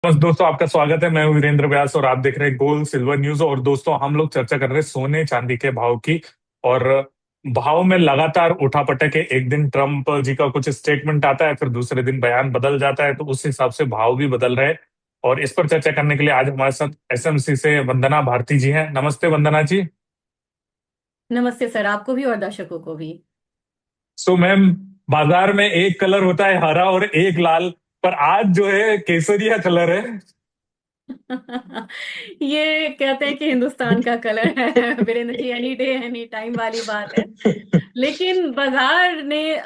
बस दोस्तों, आपका स्वागत है। मैं हूं वीरेंद्र व्यास और आप देख रहे हैं गोल्ड सिल्वर न्यूज। और दोस्तों, हम लोग चर्चा कर रहे हैं सोने चांदी के भाव की। और भाव में लगातार उठापटक है। एक दिन ट्रम्प जी का कुछ स्टेटमेंट आता है, फिर दूसरे दिन बयान बदल जाता है, तो उस हिसाब से भाव भी बदल रहे हैं। और इस पर चर्चा करने के लिए आज हमारे साथ एसएमसी से वंदना भारती जी हैं। नमस्ते वंदना जी। नमस्ते सर, आपको भी और दर्शकों को भी। सो मैम, बाजार में एक कलर होता है हरा और एक लाल, पर आज जो है केसरिया कलर है। ये कहते हैं कि हिंदुस्तान का कलर है Virendra ji, any day any time वाली बात है। लेकिन बाजार ने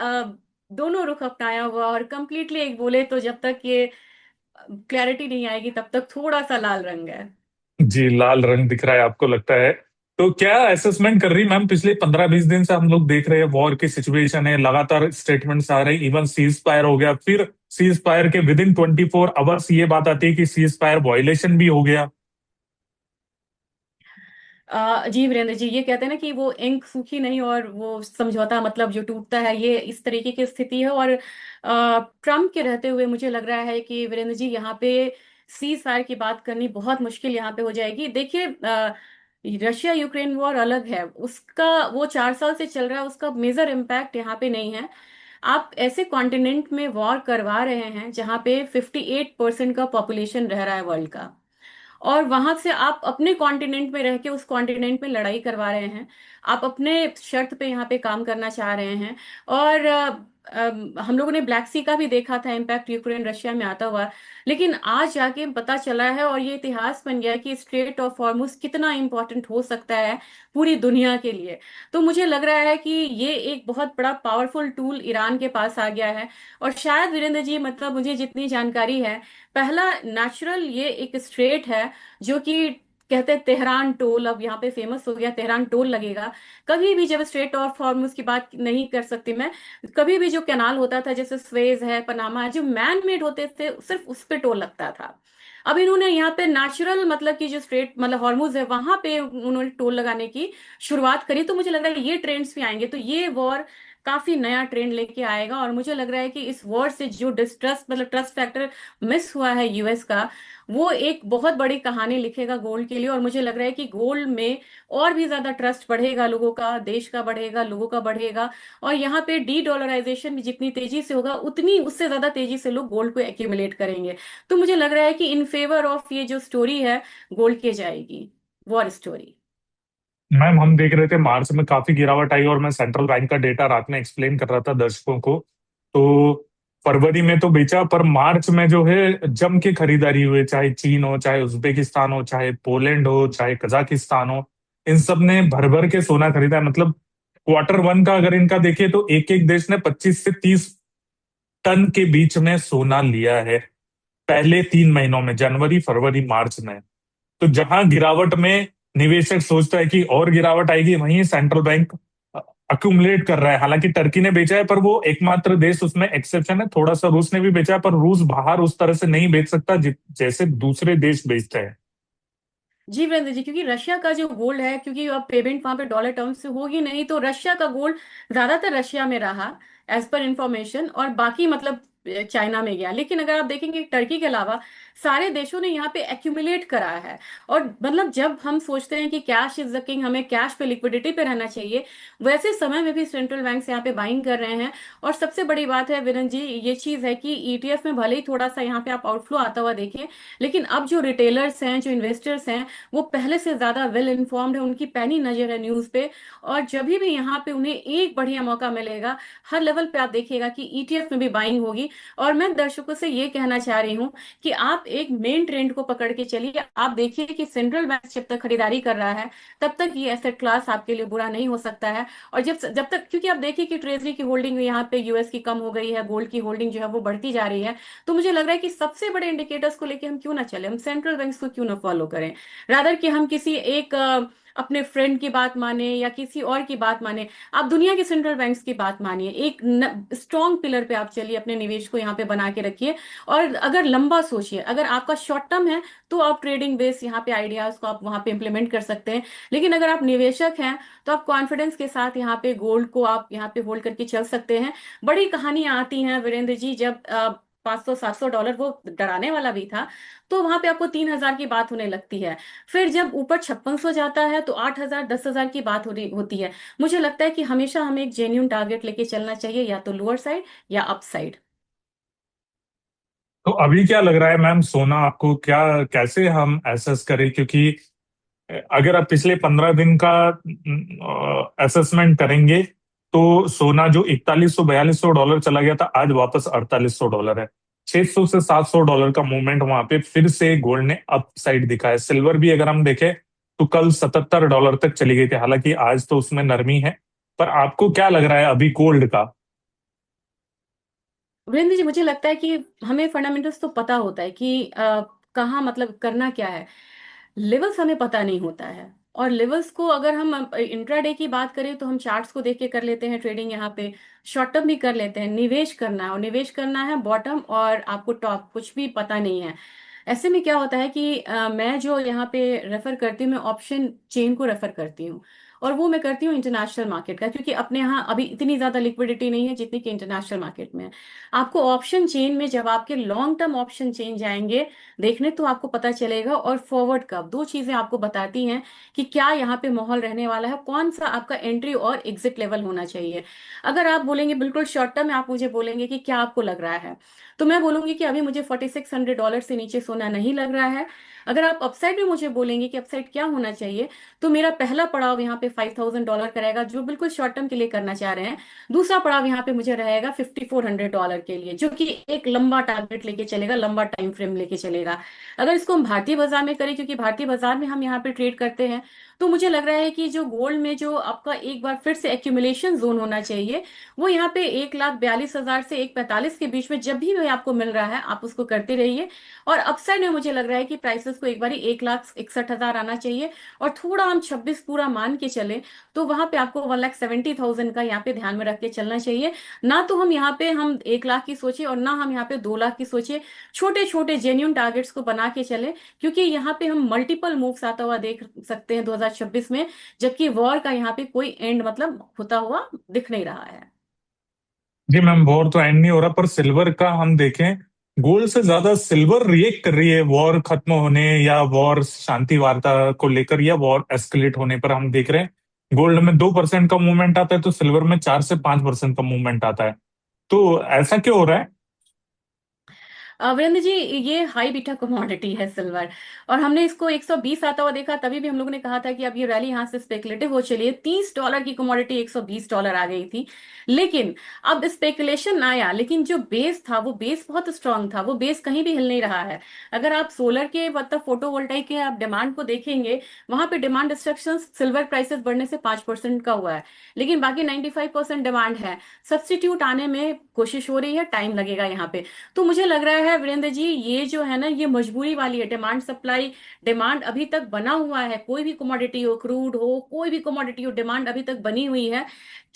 दोनों रुख अपनाया हुआ, और कंप्लीटली एक बोले तो जब तक ये क्लैरिटी नहीं आएगी तब तक थोड़ा सा लाल रंग है। जी, लाल रंग दिख रहा है, आपको लगता है? तो क्या असेसमेंट कर रही मैम? पिछले 15-20 दिन से हम लोग देख रहे हैं वॉर की सिचुएशन है, लगातार स्टेटमेंट्स आ रहे हैं। इवन सीज फायर हो गया, फिर सीज फायर के विद इन 24 आवर्स ये बात आती है कि सीज फायर वायलेशन भी हो गया। जी वीरेंद्र जी, ये कहते हैं ना कि वो इंक सूखी नहीं और वो समझौता मतलब जो टूटता है, ये इस तरीके की स्थिति है। और ट्रम्प के रहते हुए मुझे लग रहा है कि वीरेंद्र जी यहाँ पे सीज फायर की बात करनी बहुत मुश्किल यहाँ पे हो जाएगी। देखिए, रशिया यूक्रेन वॉर अलग है, उसका वो 4 साल से चल रहा है, उसका मेजर इम्पैक्ट यहाँ पे नहीं है। आप ऐसे कॉन्टिनेंट में वॉर करवा रहे हैं जहाँ पे 58% का पॉपुलेशन रह रहा है वर्ल्ड का, और वहां से आप अपने कॉन्टिनेंट में रह के उस कॉन्टिनेंट में लड़ाई करवा रहे हैं। आप अपने शर्त पे यहाँ पे काम करना चाह रहे हैं। और हम लोगों ने ब्लैक सी का भी देखा था इम्पैक्ट यूक्रेन रशिया में आता हुआ। लेकिन आज जाके पता चला है, और ये इतिहास बन गया कि स्ट्रेट ऑफ हॉर्मुज कितना इंपॉर्टेंट हो सकता है पूरी दुनिया के लिए। तो मुझे लग रहा है कि ये एक बहुत बड़ा पावरफुल टूल ईरान के पास आ गया है। और शायद वीरेंद्र जी, मतलब मुझे जितनी जानकारी है, पहला नेचुरल ये एक स्ट्रेट है जो कि कहते हैं तेहरान टोल, अब यहाँ पे फेमस हो गया, तेहरान टोल लगेगा। कभी भी जब स्ट्रेट ऑफ हॉर्मुज की बात नहीं कर सकती मैं, कभी भी जो कैनाल होता था जैसे स्वेज है, पनामा है, जो मैन मेड होते थे, सिर्फ उस पे टोल लगता था। अब इन्होंने यहाँ पे नेचुरल मतलब कि जो स्ट्रेट मतलब हॉर्मुज है वहां पे उन्होंने टोल लगाने की शुरुआत करी। तो मुझे लग रहा है ये ट्रेंड्स भी आएंगे, तो ये वॉर काफी नया ट्रेंड लेके आएगा। और मुझे लग रहा है कि इस वॉर से जो डिस्ट्रस्ट मतलब ट्रस्ट फैक्टर मिस हुआ है यूएस का, वो एक बहुत बड़ी कहानी लिखेगा गोल्ड के लिए। और मुझे लग रहा है कि गोल्ड में और भी ज्यादा ट्रस्ट बढ़ेगा, लोगों का, देश का बढ़ेगा, लोगों का बढ़ेगा। और यहाँ पे डी डॉलराइजेशन भी जितनी तेजी से होगा, उतनी उससे ज्यादा तेजी से लोग गोल्ड को एक्यूमुलेट करेंगे। तो मुझे लग रहा है कि इन फेवर ऑफ ये जो स्टोरी है गोल्ड की जाएगी, वॉर स्टोरी। मैम, हम देख रहे थे मार्च में काफी गिरावट आई, और मैं सेंट्रल बैंक का डेटा रात में एक्सप्लेन कर रहा था दर्शकों को। तो फरवरी में तो बेचा, पर मार्च में जो है जम के खरीदारी हुई, चाहे चीन हो, चाहे उज्बेकिस्तान हो, चाहे पोलैंड हो, चाहे कजाकिस्तान हो। इन सब ने भर भर के सोना खरीदा है। मतलब Q1 का अगर इनका देखें तो एक एक देश ने 25 से 30 टन के बीच में सोना लिया है पहले 3 महीनों में, जनवरी फरवरी मार्च में। तो जहां गिरावट में निवेशक सोचता है कि और गिरावट आएगी, वहीं सेंट्रल बैंक अक्यूमुलेट कर रहा है। हालांकि टर्की ने बेचा है, पर वो एकमात्र देश उसमें एक्सेप्शन है। थोड़ा सा रूस ने भी बेचा है, पर रूस बाहर उस तरह से नहीं बेच सकता जैसे दूसरे देश बेचते हैं। जी वीरेंद्र जी, क्योंकि रशिया का जो गोल्ड है, क्योंकि अब पेमेंट वहां पे डॉलर टर्म्स से होगी नहीं, तो रशिया का गोल्ड ज्यादातर रशिया में रहा एज पर इंफॉर्मेशन, और बाकी मतलब चाइना में गया। लेकिन अगर आप देखेंगे टर्की के अलावा सारे देशों ने यहाँ पे एक्यूमुलेट करा है। और मतलब जब हम सोचते हैं कि कैश इज द किंग, हमें कैश पे, लिक्विडिटी पे रहना चाहिए, वैसे समय में भी सेंट्रल बैंक यहाँ पे बाइंग कर रहे हैं। और सबसे बड़ी बात है वीरेंद्र जी, ये चीज है कि ईटीएफ में भले ही थोड़ा सा यहाँ पे आप आउटफ्लो आता हुआ देखिए, लेकिन अब जो रिटेलर्स हैं, जो इन्वेस्टर्स हैं, वो पहले से ज्यादा वेल इन्फॉर्म्ड है, उनकी पैनी नजर है न्यूज पे। और जब भी यहाँ पे उन्हें एक बढ़िया मौका मिलेगा, हर लेवल पे आप देखिएगा कि ईटीएफ में भी बाइंग होगी। और मैं दर्शकों से ये कहना चाह रही हूँ कि आप एक मेन ट्रेंड को पकड़ के चलिए। आप देखिए कि सेंट्रल बैंक जब तक खरीदारी कर रहा है, तब तक ये एसेट क्लास आपके लिए बुरा नहीं हो सकता है। और जब जब तक, क्योंकि आप देखिए कि ट्रेजरी की होल्डिंग यहाँ पे यूएस की कम हो गई है, गोल्ड की होल्डिंग जो है वो बढ़ती जा रही है। तो मुझे लग रहा है कि सबसे बड़े इंडिकेटर्स को लेके हम क्यों ना चले, हम सेंट्रल बैंक्स को क्यों ना फॉलो करें, रादर कि हम किसी एक अपने फ्रेंड की बात माने या किसी और की बात माने। आप दुनिया के सेंट्रल बैंक्स की बात मानिए, एक स्ट्रॉन्ग पिलर पे आप चलिए, अपने निवेश को यहाँ पे बना के रखिए। और अगर लंबा सोचिए, अगर आपका शॉर्ट टर्म है तो आप ट्रेडिंग बेस यहाँ पे आइडियाज को आप वहां पे इंप्लीमेंट कर सकते हैं। लेकिन अगर आप निवेशक हैं तो आप कॉन्फिडेंस के साथ यहाँ पे गोल्ड को आप यहाँ पे होल्ड करके चल सकते हैं। बड़ी कहानियां आती हैं वीरेंद्र जी, जब $500-700 वो डराने वाला भी था, तो वहां पे आपको 3,000 की बात होने लगती है। फिर जब ऊपर 5600 जाता है तो 8,000 10,000 की बात होती है। मुझे लगता है कि हमेशा हमें एक जेन्यून टारगेट लेके चलना चाहिए, या तो लोअर साइड या अप साइड। तो अभी क्या लग रहा है मैम, सोना आपको क्या, कैसे हम एसेस करें? क्योंकि अगर आप पिछले 15 दिन का असेसमेंट करेंगे तो सोना जो 4100 4200 डॉलर चला गया था, आज वापस 4800 डॉलर है। 600 से 700 डॉलर का मूवमेंट वहां पे फिर से गोल्ड ने अप साइड दिखा है। सिल्वर भी अगर हम देखें तो कल 77 डॉलर तक चली गई थी, हालांकि आज तो उसमें नरमी है। पर आपको क्या लग रहा है अभी गोल्ड का? वीरेंद्र जी, मुझे लगता है कि हमें फंडामेंटल्स तो पता होता है कि कहाँ मतलब करना क्या है। लेवल्स हमें पता नहीं होता है, और लेवल्स को अगर हम इंट्राडे की बात करें तो हम चार्ट्स को देख के कर लेते हैं ट्रेडिंग यहाँ पे। शॉर्ट टर्म भी कर लेते हैं। निवेश करना है, और निवेश करना है बॉटम और आपको टॉप, कुछ भी पता नहीं है। ऐसे में क्या होता है कि मैं जो यहाँ पे रेफर करती हूँ, मैं ऑप्शन चेन को रेफर करती हूँ। और वो मैं करती हूँ इंटरनेशनल मार्केट का, क्योंकि अपने यहाँ अभी इतनी ज्यादा लिक्विडिटी नहीं है जितनी कि इंटरनेशनल मार्केट में है। आपको ऑप्शन चेन में जब आपके लॉन्ग टर्म ऑप्शन चेन जाएंगे देखने, तो आपको पता चलेगा। और फॉरवर्ड कर्व, दो चीजें आपको बताती हैं कि क्या यहाँ पे माहौल रहने वाला है, कौन सा आपका एंट्री और एग्जिट लेवल होना चाहिए। अगर आप बोलेंगे बिल्कुल शॉर्ट टर्म में, आप मुझे बोलेंगे कि क्या आपको लग रहा है, तो मैं बोलूंगी कि अभी मुझे $4,600 से नीचे सोना नहीं लग रहा है। अगर आप अपसाइड में मुझे बोलेंगे कि अपसाइड क्या होना चाहिए, तो मेरा पहला पड़ाव यहाँ पे $5,000 का रहेगा, जो बिल्कुल शॉर्ट टर्म के लिए करना चाह रहे हैं। दूसरा पड़ाव यहाँ पे मुझे रहेगा $5,400 के लिए, जो कि एक लंबा टारगेट लेके चलेगा, लंबा टाइम फ्रेम लेके चलेगा। अगर इसको हम भारतीय बाजार में करें, क्योंकि भारतीय बाजार में हम यहाँ पे ट्रेड करते हैं, तो मुझे लग रहा है कि जो गोल्ड में जो आपका एक बार फिर से एक्यूमुलेशन जोन होना चाहिए, वो यहाँ पे 1,42,000 से 1,45 के बीच में जब भी आपको मिल रहा है, आप उसको करते रहिए। और अपसाइड में मुझे लग रहा है कि प्राइसेस को एक बार 1,61,000 आना चाहिए। और थोड़ा हम 26 पूरा मान के चले, तो वहां पे आपको 1,70,000 का यहाँ पे ध्यान में रख के चलना चाहिए। ना तो हम यहाँ पे हम 1 लाख की सोचे, और ना हम यहाँ पे 2 लाख की सोचे। छोटे छोटे जेन्यून टारगेट्स को बना के चले, क्योंकि यहाँ पे हम मल्टीपल मूव्स आता हुआ देख सकते हैं 2026 में, जबकि वॉर का यहाँ पे कोई एंड मतलब होता हुआ दिख नहीं रहा है। जी मैम, वॉर तो एंड नहीं हो रहा, पर सिल्वर का हम देखें, गोल्ड से ज्यादा सिल्वर रिएक्ट कर रही है वॉर खत्म होने या वॉर शांति वार्ता को लेकर या वॉर एस्केलेट होने पर। हम देख रहे हैं गोल्ड में 2% का मूवमेंट आता है तो सिल्वर में 4 से 5% का मूवमेंट आता है। तो ऐसा क्यों हो रहा है? वीरेंद्र जी, ये हाई बीटा कमोडिटी है सिल्वर। और हमने इसको 120 आता हुआ देखा, तभी भी हम लोगों ने कहा था कि अब ये रैली यहाँ से स्पेकुलेटिव हो चली है। $30 की कमोडिटी $120 आ गई थी। लेकिन अब स्पेकुलेशन आया, लेकिन जो बेस था वो बेस बहुत स्ट्रांग था, वो बेस कहीं भी हिल नहीं रहा है। अगर आप सोलर के मतलब फोटोवोल्टाइक के आप डिमांड को देखेंगे, वहां पे डिमांड डिस्ट्रक्शन सिल्वर प्राइसेस बढ़ने से 5% का हुआ है। लेकिन बाकी 95% डिमांड है। सब्स्टिट्यूट आने में कोशिश हो रही है, टाइम लगेगा यहाँ पे। तो मुझे लग रहा है वीरेंद्र जी, ये जो है ना, ये मजबूरी वाली है। डिमांड सप्लाई, डिमांड अभी तक बना हुआ है। कोई भी कमोडिटी हो, क्रूड हो, कोई भी कमोडिटी हो, डिमांड अभी तक बनी हुई है।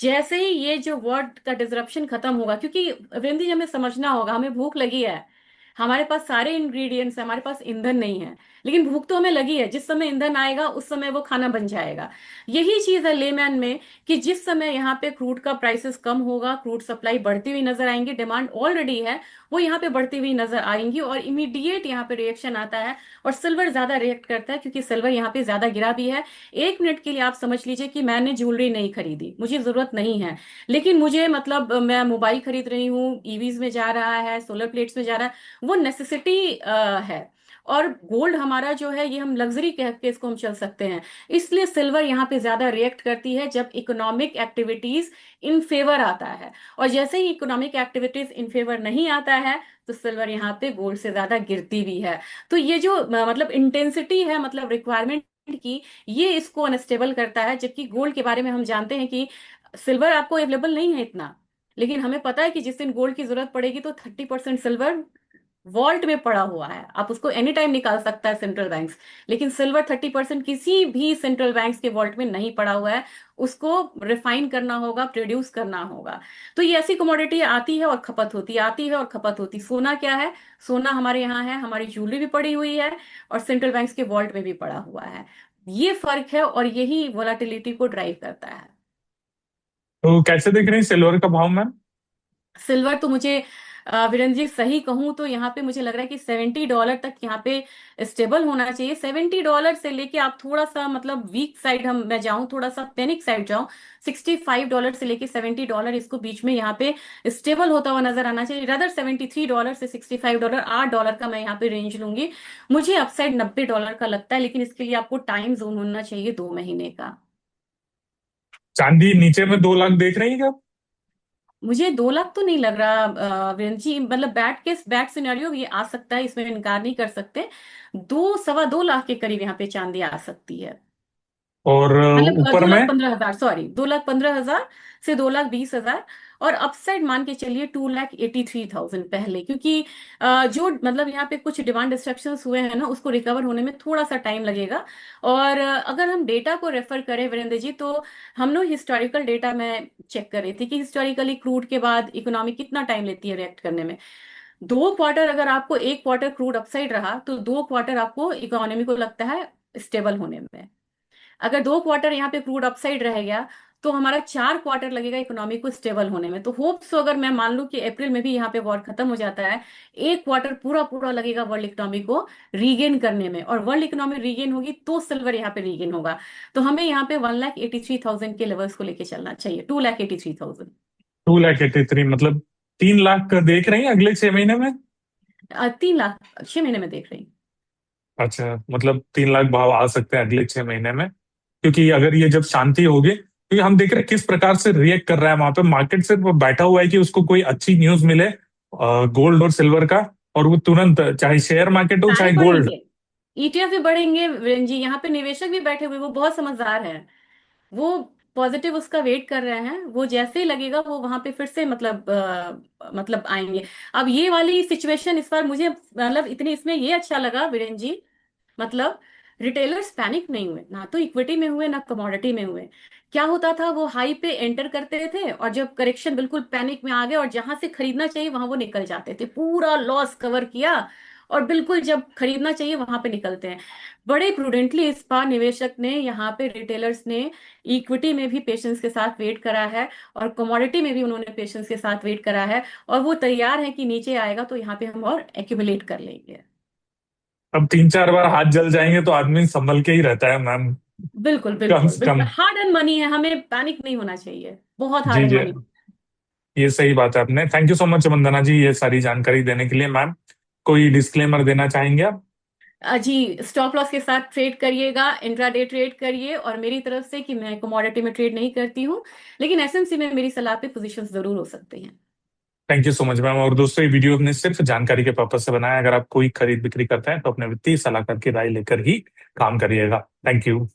जैसे ही ये जो वर्ल्ड का डिसरप्शन खत्म होगा, क्योंकि वीरेंद्र जी हमें समझना होगा, हमें भूख लगी है। हमारे पास सारे इंग्रेडिएंट्स है, हमारे पास ईंधन नहीं है, लेकिन भूख तो हमें लगी है। जिस समय ईंधन आएगा उस समय वो खाना बन जाएगा। यही चीज है लेमैन में, कि जिस समय यहाँ पे क्रूड का प्राइसेस कम होगा, क्रूड सप्लाई बढ़ती हुई नजर आएंगी, डिमांड ऑलरेडी है, वो यहाँ पे बढ़ती हुई नजर आएंगी, और इमीडिएट यहाँ पे रिएक्शन आता है। और सिल्वर ज्यादा रिएक्ट करता है, क्योंकि सिल्वर यहाँ पे ज्यादा गिरा भी है। 1 मिनट के लिए आप समझ लीजिए कि मैंने ज्वेलरी नहीं खरीदी, मुझे जरूरत नहीं है, लेकिन मुझे मतलब मैं मोबाइल खरीद रही हूँ, ईवीज में जा रहा है, सोलर प्लेट्स में जा रहा है, वो नेसेसिटी है। और गोल्ड हमारा जो है, ये हम लग्जरी कह के इसको हम चल सकते हैं। इसलिए सिल्वर यहाँ पे ज्यादा रिएक्ट करती है जब इकोनॉमिक एक्टिविटीज इन फेवर आता है। और जैसे ही इकोनॉमिक एक्टिविटीज इन फेवर नहीं आता है, तो सिल्वर यहाँ पे गोल्ड से ज्यादा गिरती भी है। तो ये जो मतलब इंटेंसिटी है, मतलब रिक्वायरमेंट की, ये इसको अनस्टेबल करता है। जबकि गोल्ड के बारे में हम जानते हैं कि सिल्वर आपको अवेलेबल नहीं है इतना, लेकिन हमें पता है कि जिस दिन गोल्ड की जरूरत पड़ेगी तो 30% सिल्वर वॉल्ट में पड़ा हुआ है, आप उसको एनी टाइम निकाल सकता है सेंट्रल बैंक्स। लेकिन सिल्वर 30% किसी भी सेंट्रल बैंक्स के वॉल्ट में नहीं पड़ा हुआ है। उसको रिफाइन करना होगा, प्रोड्यूस करना होगा। तो ये ऐसी कमोडिटी आती है और खपत होती है, आती है और खपत होती। सोना क्या है? सोना हमारे यहाँ है, हमारी ज्वेलरी भी पड़ी हुई है, और सेंट्रल बैंक्स के वॉल्ट में भी पड़ा हुआ है। ये फर्क है, और यही वोलाटिलिटी को ड्राइव करता है। तो कैसे देख रहे हैं सिल्वर का भाव मैम? सिल्वर तो मुझे वीरेंद्र जी सही कहूँ तो यहाँ पे मुझे लग रहा है कि $70 तक यहाँ पे स्टेबल होना चाहिए। $70 से लेके आप थोड़ा सा मतलब वीक साइड हम मैं जाऊँ, थोड़ा सा पैनिक साइड जाऊँ, $65 से लेके $70 इसको बीच में यहाँ पे स्टेबल होता हुआ नजर आना चाहिए। रदर $73 से $65, $8 का मैं यहाँ पे रेंज लूंगी। मुझे अपसाइड $90 का लगता है, लेकिन इसके लिए आपको टाइम जोन होना चाहिए 2 महीने का। चांदी नीचे में 2 लाख देख रही है क्या? मुझे 2 लाख तो नहीं लग रहा वीरेंद्र जी, मतलब बैट सिनेरियो भी आ सकता है, इसमें इनकार नहीं कर सकते। 2 सवा 2 लाख के करीब यहाँ पे चांदी आ सकती है। और मतलब ऊपर दो में? लाख पंद्रह हजार सॉरी 2,15,000 से 2,20,000। और अपसाइड मान के चलिए 2,83,000 पहले, क्योंकि जो मतलब यहाँ पे कुछ डिमांड डिस्ट्रक्शंस हुए हैं ना, उसको रिकवर होने में थोड़ा सा टाइम लगेगा। और अगर हम डेटा को रेफर करें वीरेंद्र जी, तो हम लोग हिस्टोरिकल डेटा में चेक कर रही थी कि हिस्टोरिकली क्रूड के बाद इकोनॉमी कितना टाइम लेती है रिएक्ट करने में। 2 क्वार्टर, अगर आपको 1 क्वार्टर क्रूड अपसाइड रहा तो 2 क्वार्टर आपको इकोनॉमी को लगता है स्टेबल होने में। अगर 2 क्वार्टर यहाँ पे क्रूड अपसाइड रह गया तो हमारा 4 क्वार्टर लगेगा इकोनॉमी को स्टेबल होने में। तो होप सो अगर मैं मान लूं कि अप्रैल में भी यहाँ पे वॉर खत्म हो जाता है, 1 क्वार्टर पूरा पूरा लगेगा वर्ल्ड इकोनॉमी को रीगेन करने में, और वर्ल्ड इकोनॉमी रीगेन होगी तो सिल्वर यहाँ पे रीगेन होगा। तो हमें यहाँ पे 1,83,000 के लेवल्स को लेके चलना चाहिए, 2,83,000। 2 लाख 83, मतलब 3 लाख का देख रही है अगले 6 महीने में? 3 लाख 6 महीने में देख रही हूँ। अच्छा, मतलब 3 लाख भाव आ सकते हैं अगले 6 महीने में। क्योंकि अगर ये जब शांति होगी, क्योंकि हम देख रहे हैं किस प्रकार से रिएक्ट कर रहा है वहां पे मार्केट, से वो बैठा हुआ है कि उसको कोई अच्छी न्यूज मिले गोल्ड और सिल्वर का, और वो तुरंत, चाहे शेयर मार्केट हो चाहे पैनिक गोल्ड। बढ़ेंगे, ईटीएफ भी बढ़ेंगे वीरेंद्र जी। यहाँ पे निवेशक भी बैठे हुए, वो बहुत समझदार हैं। वो पॉजिटिव उसका वेट कर रहे हैं, वो जैसे ही लगेगा वो वहां पे फिर से मतलब आएंगे। अब ये वाली सिचुएशन इस बार मुझे मतलब इतनी इसमें ये अच्छा लगा वीरेंद्र जी, मतलब रिटेलर्स पैनिक नहीं हुए, ना तो इक्विटी में हुए ना कमोडिटी में हुए। क्या होता था, वो हाई पे एंटर करते थे और जब करेक्शन बिल्कुल पैनिक में आ गए और जहां से खरीदना चाहिए वहां वो निकल जाते थे, पूरा लॉस कवर किया। और बिल्कुल जब खरीदना चाहिए वहां पे निकलते हैं। बड़े प्रूडेंटली इस बार निवेशक ने यहाँ पे रिटेलर्स ने इक्विटी में भी पेशेंस के साथ वेट करा है, और कमोडिटी में भी उन्होंने पेशेंस के साथ वेट करा है। और वो तैयार है कि नीचे आएगा तो यहाँ पे हम और एक्यूमुलेट कर लेंगे। अब 3 4 बार हाथ जल जाएंगे तो आदमी संभल के ही रहता है मैम। बिल्कुल कम बिल्कुल से बिल्कुल, कम। हार्ड एंड मनी है, हमें पैनिक नहीं होना चाहिए, बहुत हार्ड जी एंड जी, मनी। ये सही बात है। आपने, thank you so much Vandana ji, ये सारी जानकारी देने के लिए। मैम, कोई डिस्क्लेमर देना चाहेंगे आप? जी, स्टॉप लॉस के साथ ट्रेड करिएगा, इंट्राडे ट्रेड करिए, और मेरी तरफ से कि मैं कमोडिटी में ट्रेड नहीं करती हूँ, लेकिन एसएमसी में मेरी सलाह पे पोजीशंस जरूर हो सकते हैं। Thank you so much ma'am. और दोस्तों, ये वीडियो हमने सिर्फ जानकारी के पर्पज से बनाया है। अगर आप कोई खरीद बिक्री करते हैं तो अपने वित्तीय सलाहकार की राय लेकर ही काम करिएगा। Thank you.